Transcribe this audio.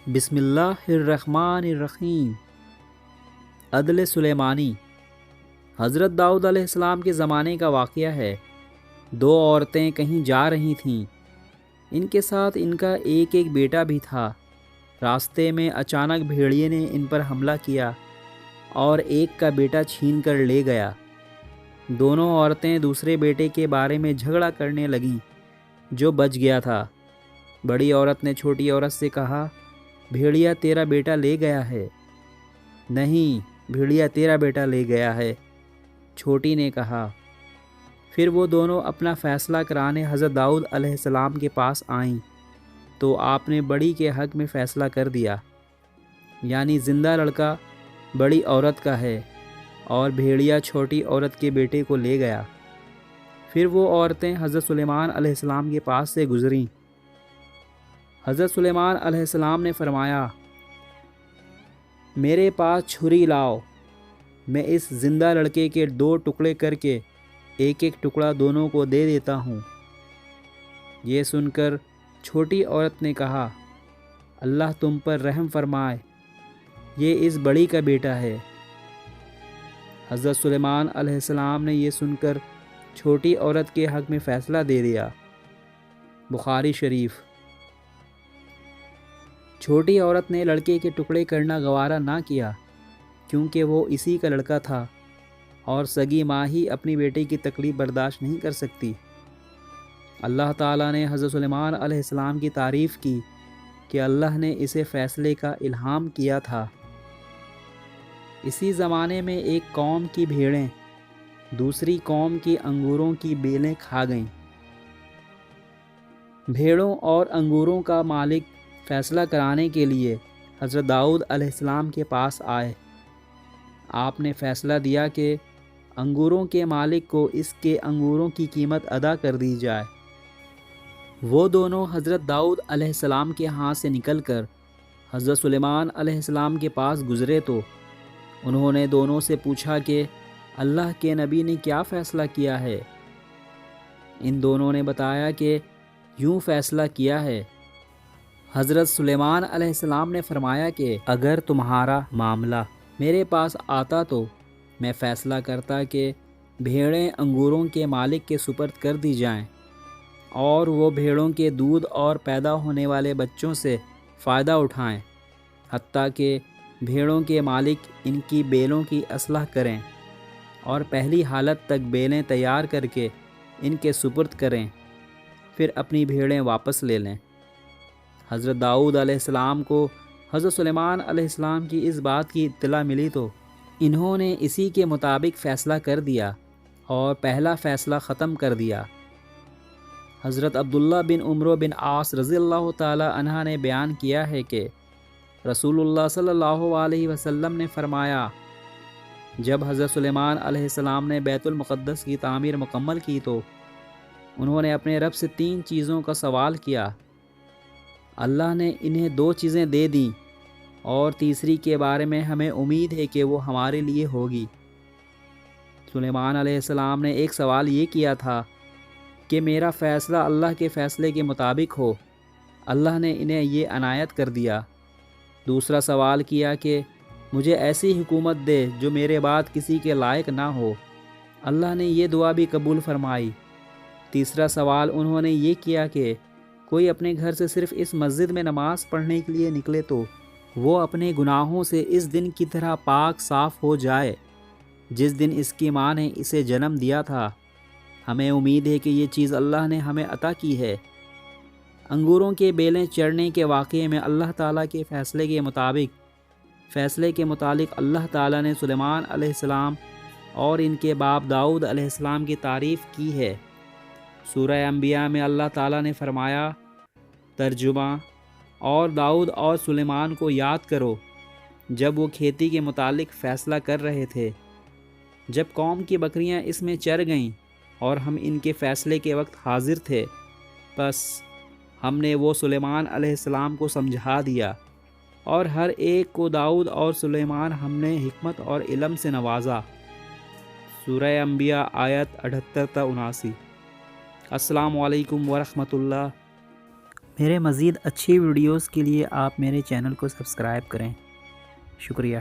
بسم اللہ الرحمن الرحیم۔ عدل سلیمانی۔ حضرت داؤد علیہ السلام کے زمانے کا واقعہ ہے۔ دو عورتیں کہیں جا رہی تھیں۔ ان کے ساتھ ان کا ایک بیٹا بھی تھا۔ راستے میں اچانک بھیڑیے نے ان پر حملہ کیا اور ایک کا بیٹا چھین کر لے گیا۔ دونوں عورتیں دوسرے بیٹے کے بارے میں جھگڑا کرنے لگیں جو بچ گیا تھا۔ بڑی عورت نے چھوٹی عورت سے کہا، بھیڑیا تیرا بیٹا لے گیا ہے۔ نہیں، بھیڑیا تیرا بیٹا لے گیا ہے، چھوٹی نے کہا۔ پھر وہ دونوں اپنا فیصلہ کرانے حضرت داؤد علیہ السلام کے پاس آئیں تو آپ نے بڑی کے حق میں فیصلہ کر دیا، یعنی زندہ لڑکا بڑی عورت کا ہے اور بھیڑیا چھوٹی عورت کے بیٹے کو لے گیا۔ پھر وہ عورتیں حضرت سلیمان علیہ السلام کے پاس سے گزریں۔ حضرت سلیمان علیہ السلام نے فرمایا، میرے پاس چھری لاؤ، میں اس زندہ لڑکے کے 2 ٹکڑے کر کے ایک ٹکڑا دونوں کو دے دیتا ہوں۔ یہ سن کر چھوٹی عورت نے کہا، اللہ تم پر رحم فرمائے، یہ اس بڑی کا بیٹا ہے۔ حضرت سلیمان علیہ السلام نے یہ سن کر چھوٹی عورت کے حق میں فیصلہ دے دیا۔ بخاری شریف۔ چھوٹی عورت نے لڑکے کے ٹکڑے کرنا گوارا نہ کیا کیونکہ وہ اسی کا لڑکا تھا اور سگی ماں ہی اپنی بیٹی کی تکلیف برداشت نہیں کر سکتی۔ اللہ تعالیٰ نے حضرت سلیمان علیہ السلام کی تعریف کی کہ اللہ نے اسے فیصلے کا الہام کیا تھا۔ اسی زمانے میں ایک قوم کی بھیڑیں دوسری قوم کی انگوروں کی بیلیں کھا گئیں۔ بھیڑوں اور انگوروں کا مالک فیصلہ کرانے کے لیے حضرت داؤد علیہ السلام کے پاس آئے۔ آپ نے فیصلہ دیا کہ انگوروں کے مالک کو اس کے انگوروں کی قیمت ادا کر دی جائے۔ وہ دونوں حضرت داؤد علیہ السلام کے ہاں سے نکل کر حضرت سلیمان علیہ السلام کے پاس گزرے تو انہوں نے دونوں سے پوچھا کہ اللہ کے نبی نے کیا فیصلہ کیا ہے؟ ان دونوں نے بتایا کہ یوں فیصلہ کیا ہے۔ حضرت سلیمان علیہ السلام نے فرمایا کہ اگر تمہارا معاملہ میرے پاس آتا تو میں فیصلہ کرتا کہ بھیڑیں انگوروں کے مالک کے سپرد کر دی جائیں اور وہ بھیڑوں کے دودھ اور پیدا ہونے والے بچوں سے فائدہ اٹھائیں، حتیٰ کہ بھیڑوں کے مالک ان کی بیلوں کی اصلاح کریں اور پہلی حالت تک بیلیں تیار کر کے ان کے سپرد کریں، پھر اپنی بھیڑیں واپس لے لیں۔ حضرت داؤد علیہ السلام کو حضرت سلیمان علیہ السلام کی اس بات کی اطلاع ملی تو انہوں نے اسی کے مطابق فیصلہ کر دیا اور پہلا فیصلہ ختم کر دیا۔ حضرت عبداللہ بن عمرو بن عاص رضی اللہ تعالی عنہ نے بیان کیا ہے کہ رسول اللہ صلی اللہ علیہ وسلم نے فرمایا، جب حضرت سلیمان علیہ السلام نے بیت المقدس کی تعمیر مکمل کی تو انہوں نے اپنے رب سے 3 چیزوں کا سوال کیا۔ اللہ نے انہیں 2 چیزیں دے دیں اور تیسری کے بارے میں ہمیں امید ہے کہ وہ ہمارے لیے ہوگی۔ سلیمان علیہ السلام نے ایک سوال یہ کیا تھا کہ میرا فیصلہ اللہ کے فیصلے کے مطابق ہو۔ اللہ نے انہیں یہ عنایت کر دیا۔ دوسرا سوال کیا کہ مجھے ایسی حکومت دے جو میرے بعد کسی کے لائق نہ ہو۔ اللہ نے یہ دعا بھی قبول فرمائی۔ تیسرا سوال انہوں نے یہ کیا کہ کوئی اپنے گھر سے صرف اس مسجد میں نماز پڑھنے کے لیے نکلے تو وہ اپنے گناہوں سے اس دن کی طرح پاک صاف ہو جائے جس دن اس کی ماں نے اسے جنم دیا تھا۔ ہمیں امید ہے کہ یہ چیز اللہ نے ہمیں عطا کی ہے۔ انگوروں کے بیلیں چڑھنے کے واقعے میں اللہ تعالیٰ کے فیصلے کے متعلق اللہ تعالیٰ نے سلیمان علیہ السلام اور ان کے باپ داؤد علیہ السلام کی تعریف کی ہے۔ سورہ انبیاء میں اللہ تعالیٰ نے فرمایا، ترجمہ، اور داؤد اور سلیمان کو یاد کرو جب وہ کھیتی کے متعلق فیصلہ کر رہے تھے، جب قوم کی بکریاں اس میں چر گئیں اور ہم ان کے فیصلے کے وقت حاضر تھے، پس ہم نے وہ سلیمان علیہ السلام کو سمجھا دیا اور ہر ایک کو داؤد اور سلیمان ہم نے حکمت اور علم سے نوازا۔ سورہ انبیاء آیت 78 تا 79۔ السلام علیکم ورحمۃ اللہ میرے مزید اچھی ویڈیوز کے لیے آپ میرے چینل کو سبسکرائب کریں۔ شکریہ۔